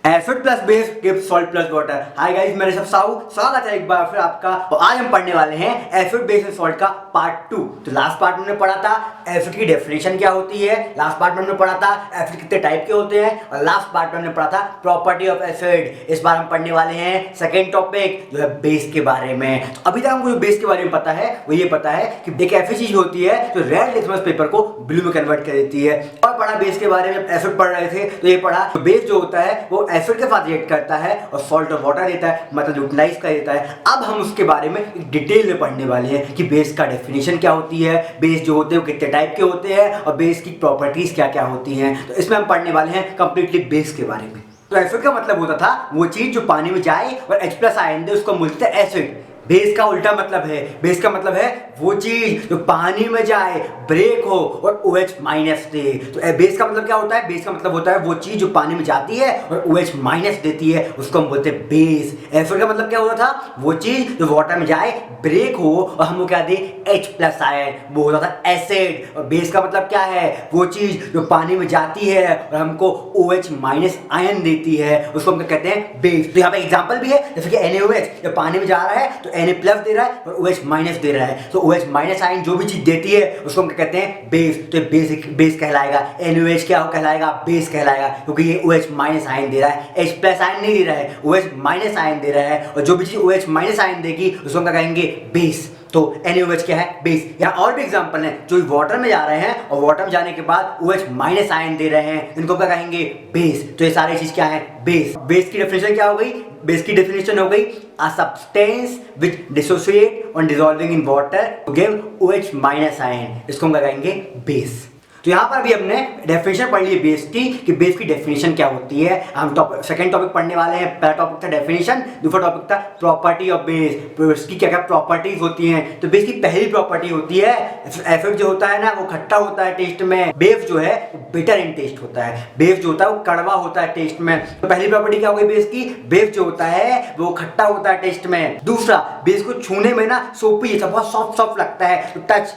Acid plus base gives salt plus water. Hi guys, मैं ऋषभ साहू, स्वागत है एक बार फिर आपका। तो आज हम पढ़ने वाले हैं एसिड बेस एंड सॉल्ट का पार्ट 2। तो लास्ट पार्ट में हमने पढ़ा था एसिड की डेफिनेशन क्या होती है, लास्ट पार्ट में हमने पढ़ा था एसिड कितने टाइप के होते हैं, और लास्ट पार्ट में हमने पढ़ा था प्रॉपर्टी ऑफ एसिड। इस बार हम पढ़ने वाले हैं सेकेंड टॉपिक जो है बेस के बारे में। तो अभी तक हमको जो बेस के बारे में पता है वो ये पता है कि एक ऐसी चीज होती है जो रेड लिटमस पेपर को ब्लू में कन्वर्ट कर देती है। और पढ़ा बेस के बारे में, जब एसिड पढ़ रहे थे तो ये पढ़ा तो बेस जो होता है वो एसिड के साथ रिएक्ट करता है और सॉल्ट और वाटर देता है, मतलब न्यूट्रलाइज कर देता है। अब हम उसके बारे में डिटेल में पढ़ने वाले हैं कि बेस का डेफिनेशन क्या होती है, बेस जो होते हैं वो कितने टाइप के होते हैं और बेस की प्रॉपर्टीज क्या क्या होती हैं। तो इसमें हम पढ़ने वाले हैं कंप्लीटली बेस के बारे में। तो एसिड का मतलब होता था वो चीज जो पानी में जाए और H+ आयन दे, उसको बोलते हैं एसिड। बेस का उल्टा मतलब है, बेस का मतलब है वो चीज जो पानी में जाए, ब्रेक हो और OH- दे। तो बेस का मतलब क्या होता है? बेस का मतलब होता है वो चीज जो पानी में जाती है और OH- देती है, उसको हम बोलते हैं बेस। एसिड का मतलब क्या होता था? वो चीज जो वाटर में जाए, ब्रेक हो और हमको क्या दे, H+ आयन, वो होता था एसिड। और बेस का मतलब क्या है? वो चीज जो पानी में जाती है और हमको OH- आयन देती है, उसको हम कहते हैं बेस। तो यहाँ पे एग्जांपल भी है, जैसे कि NaOH जब पानी में जा रहा है तो Na+ दे रहा है और OH- दे रहा है। तो OH- आयन जो भी चीज देती है उसको हम कहते हैं बेस। तो बेस कहलाएगा। NaOH क्या कहलाएगा? बेस कहलाएगा, क्योंकि ये OH- आयन दे रहा है, H+ आयन नहीं दे रहा है, OH- आयन दे रहा है। और जो भी चीज OH- आयन देगी उसको हम क्या कहेंगे? बेस। तो NaOH क्या है? बेस। यहाँ और भी एग्जांपल है, जो वाटर में जा रहे हैं और वाटर में जाने के बाद OH- आयन दे रहे हैं, इनको क्या कहेंगे? बेस। तो ये सारी चीज क्या है? बेस। बेस की डेफिनेशन क्या हो गई? बेस की डेफिनेशन हो गई a substance which dissociate on dissolving in water to give OH- ion, इसको हम क्या कहेंगे? बेस। तो यहाँ पर भी हमने डेफिनेशन पढ़ ली बेस की, कि बेस की डेफिनेशन क्या होती है। हम सेकंड टॉपिक पढ़ने वाले हैं। पहला टॉपिक था डेफिनेशन, दूसरा टॉपिक था प्रॉपर्टी ऑफ बेस। इसकी क्या क्या प्रॉपर्टीज होती हैं। तो बेस की पहली प्रॉपर्टी होती है, एसिड जो होता है ना वो खट्टा होता है टेस्ट में, बेस जो है बिटर इन टेस्ट होता है। बेस जो होता है वो कड़वा होता है टेस्ट में। तो पहली प्रॉपर्टी क्या हो गई बेस की? बेस जो होता है वो खट्टा होता है टेस्ट में। दूसरा, बेस को छूने में ना सोपी जैसा बहुत सॉफ्ट सॉफ्ट लगता है। तो टच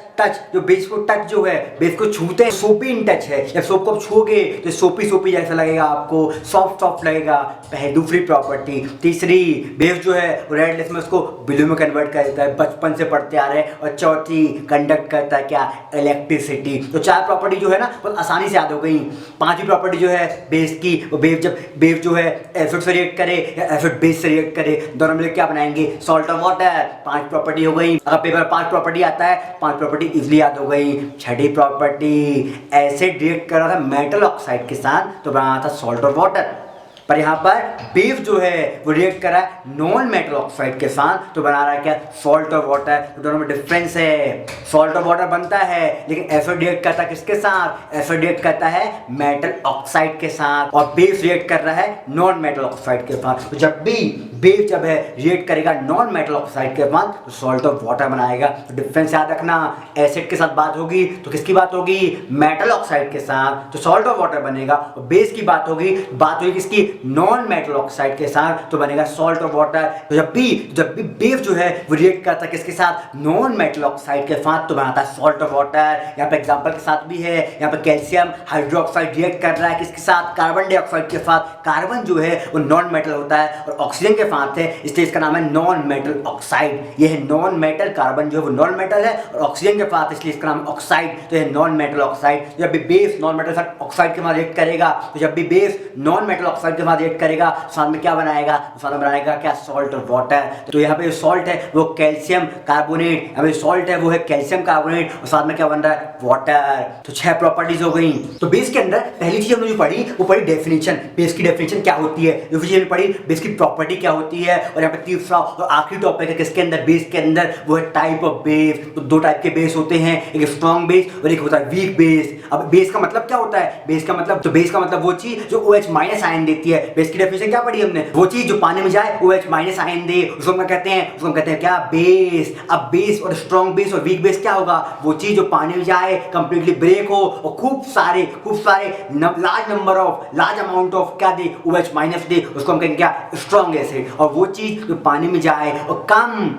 जो बेस को टच जो है, बेस को छूते हैं, सोपी इन टच है। जब सोप को छूओगे तो सोपी जैसा लगेगा आपको, सॉफ्ट सॉफ्ट लगेगा। पहली दूसरी प्रॉपर्टी। तीसरी, बेस जो है रेड लिटमस को ब्लू में कन्वर्ट कर देता है, बचपन से पढ़ते आ रहे हैं। और चौथी, कंडक्ट करता है क्या? इलेक्ट्रिसिटी। तो चार प्रॉपर्टी जो है ना बहुत आसानी से याद हो गई। पांचवी प्रॉपर्टी जो है बेस की, वो बेस जो है एसिड से रिएक्ट करे या एसिड बेस से रिएक्ट करे, दोनों मिलकर क्या बनाएंगे? सॉल्ट और वाटर। 5 प्रॉपर्टी हो गई। अगर पेपर 5 प्रॉपर्टी आता है, 5 प्रॉपर्टी इजिली याद हो गई। छठी प्रॉपर्टी, एसिड रिएक्ट कर रहा था मेटल ऑक्साइड के साथ तो बना था सॉल्ट और वाटर। पर यहाँ पर बेस जो है वो रिएक्ट कर रहा है नॉन मेटल ऑक्साइड के साथ तो बना रहा है क्या? सॉल्ट और वाटर। तो दोनों में डिफरेंस है। सॉल्ट और वाटर बनता है, लेकिन एसिड रिएक्ट करता है किसके साथ? एसिड रिएक्ट करता है मेटल ऑक्साइड के साथ, और बेस रिएक्ट कर रहा है नॉन मेटल ऑक्साइड के साथ। तो जब भी बेस जब है रिएक्ट करेगा नॉन मेटल ऑक्साइड के साथ तो सॉल्ट और वाटर बनाएगा। तो डिफरेंस याद रखना, एसिड के साथ बात होगी तो किसकी बात होगी? मेटल ऑक्साइड के साथ, तो सॉल्ट और वाटर बनेगा। और बेस की बात होगी किसकी? नॉन मेटल ऑक्साइड के साथ तो बनेगा सॉल्ट और वाटर। तो जब भी बेस जो है वो रिएक्ट करता है किसके साथ? नॉन मेटल ऑक्साइड के साथ तो बनाता है सॉल्ट और वाटर। यहाँ पे एग्जांपल के साथ भी है, यहाँ पे कैल्शियम हाइड्रोक्साइड रिएक्ट कर रहा है किसके साथ? कार्बन डाइऑक्साइड के साथ। कार्बन जो है वो नॉन मेटल होता है और ऑक्सीजन के साथ है, इसलिए इसका नाम है नॉन मेटल ऑक्साइड। ये है नॉन मेटल, कार्बन जो है वो नॉन मेटल है और ऑक्सीजन के साथ, इसलिए इसका नाम ऑक्साइड। तो ये नॉन मेटल ऑक्साइड। जब भी बेस नॉन मेटल ऑक्साइड के साथ रिएक्ट करेगा, तो जब भी बेस नॉन मेटल ऑक्साइड के साथ रिएक्ट करेगा साथ में क्या बनाएगा? साथ में बनाएगा क्या? सॉल्ट और वाटर। तो यहाँ पे सॉल्ट है वो कैल्शियम कार्बोनेट, यहाँ पे सॉल्ट है वो है कैल्शियम कार्बोनेट, और साथ में क्या बन रहा है? वाटर। तो 6 प्रॉपर्टीज हो गई। तो बेस के अंदर पहली चीज हमने जो पढ़ी वो पढ़ी डेफिनेशन। बेस की डेफिनेशन क्या होती है, दूसरी चीज हमने पढ़ी बेस की प्रॉपर्टी क्या होती है, और यहाँ पे तीसरा और आखिरी टॉपिक है किसके अंदर? बेस के अंदर, वो है टाइप ऑफ बेस। तो 2 टाइप के बेस होते हैं, एक स्ट्रॉन्ग बेस और एक होता है वीक बेस। अब बेस का मतलब क्या होता है? बेस का मतलब वो चीज जो OH- आयन देती है। बेस की डेफिनेशन क्या पढ़ी हमने? वो चीज जो पानी में जाए OH- आयन दे, उसको हम कहते हैं क्या? बेस। अब बेस और स्ट्रॉन्ग बेस और वीक बेस क्या होगा? वो चीज जो पानी में जाए, कंप्लीटली ब्रेक हो और खूब सारे लार्ज अमाउंट ऑफ क्या दे? OH- दे, उसको हम कहेंगे क्या? Strong acid. और वो चीज जो पानी में जाए और कम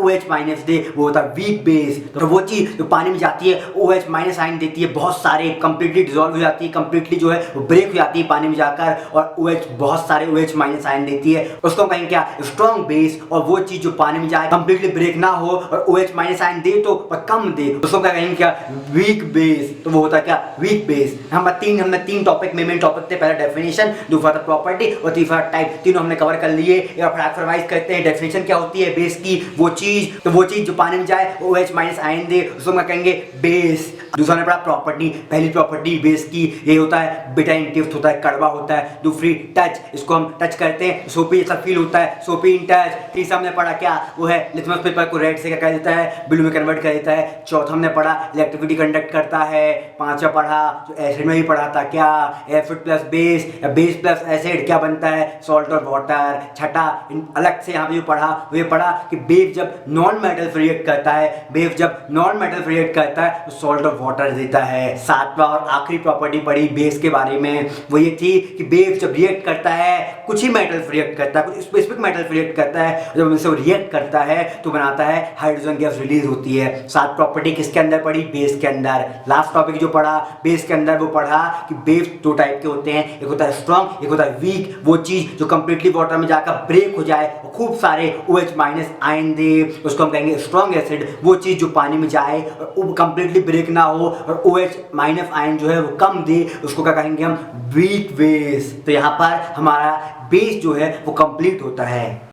OH- दे, वो होता है वीक बेस। तो वो चीज जो पानी में जाती है OH- आयन देती है बहुत सारे, कंप्लीटली डिसॉल्व हो जाती है, कंप्लीटली जो है वो ब्रेक हो भी आती है पानी में जाकर और OH बहुत सारे OH माइनस आयन देती है, उसको हम कहेंगे क्या, स्ट्रॉन्ग बेस। और वो चीज जो पानी में जाए कंप्लीटली ब्रेक ना हो और OH माइनस आयन दे तो पर कम दे, उसको क्या कहेंगे, क्या, वीक बेस। तो वो होता है क्या, वीक बेस। हमने तीन टॉपिक मेन टॉपिक थे, पहला डेफिनेशन, दूसरा था प्रॉपर्टी और तीसरा टाइप, तीनों हमने कवर कर लिए। या फिर रिवाइज करते हैं, डेफिनेशन क्या होती है, बेस की वो चीज, तो वो चीज जो पानी में जाए OH माइनस आयन दे, उसको क्या कहेंगे, बेस। दूसरा ने पढ़ा प्रॉपर्टी, पहली प्रॉपर्टी बेस की ये होता है बिटर इंटिफ्ट होता है, कड़वा होता है। दूसरी टच, इसको हम टच करते हैं सोपी जैसा फील होता है, सोपी इन टच। तीसरा हमने पढ़ा क्या, वो है लिटमस पेपर को रेड से क्या कर देता है, ब्लू में कन्वर्ट कर देता है। चौथा हमने पढ़ा इलेक्ट्रिसिटी कंडक्ट करता है। पांचवा पढ़ा जो एसिड में भी पढ़ा था, क्या, एसिड प्लस बेस या बेस प्लस एसिड क्या बनता है, सॉल्ट और वाटर। छठा अलग से यहाँ पे जो पढ़ा वो ये पढ़ा कि बेस जब नॉन मेटल रिएक्ट करता है, बेस जब नॉन मेटल रिएक्ट करता है तो सॉल्ट और वाटर देता है। सातवां और आखिरी प्रॉपर्टी पढ़ी बेस के बारे में, वो ये थी कि बेस जब रिएक्ट करता है, कुछ ही मेटल रिएक्ट करता है, कुछ स्पेसिफिक मेटल रिएक्ट करता है, जब उनसे रिएक्ट करता है तो बनाता है हाइड्रोजन गैस रिलीज होती है। सात प्रॉपर्टी किसके अंदर पढ़ी, बेस के अंदर। लास्ट टॉपिक जो पढ़ा बेस के अंदर वो पढ़ा कि बेस दो टाइप के होते हैं, एक होता है स्ट्रॉन्ग, एक होता है वीक। वो चीज जो कंप्लीटली वाटर में जाकर ब्रेक हो जाए और खूब सारे OH माइनस आयन दे, उसको हम कहेंगे स्ट्रॉन्ग एसिड। वो चीज जो पानी में जाए और कंप्लीटली ब्रेक ना हो और OH माइनस आयन जो है वो कम दे, उसको क्या कहेंगे हम, वीक बेस। तो यहाँ पर हमारा बेस जो है वो कंप्लीट होता है।